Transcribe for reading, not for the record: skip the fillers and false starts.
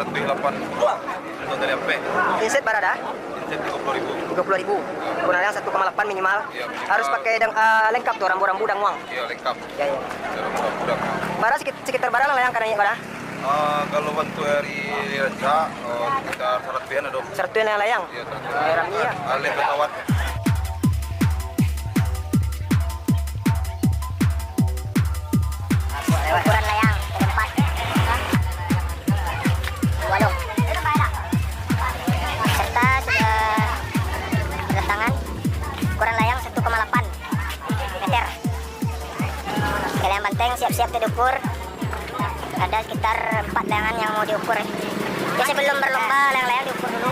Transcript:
syarat B8 untuk dari HP. Inset berada? Inset 30.000. 30.000. Kuna layang 1,8 minimal. Iya, minimal. Harus pakai lengkap tuh rambu-rambu dan uang. Iya, lengkap. Ya, ya. Udah. Bara sekitar bara layang karena bara. Kalau bantu hari Raja, sekitar syarat B ada. Satu yang layang. Iya, Ramia. Alih pesawat. Ukuran layang keempat. Walung. Serta sudah tangan. Ukuran layang 1,8 meter. Kalian banteng siap-siap diukur. Ada sekitar 4 layangan yang mau diukur. Ya sebelum berlomba layang-layang diukur dulu.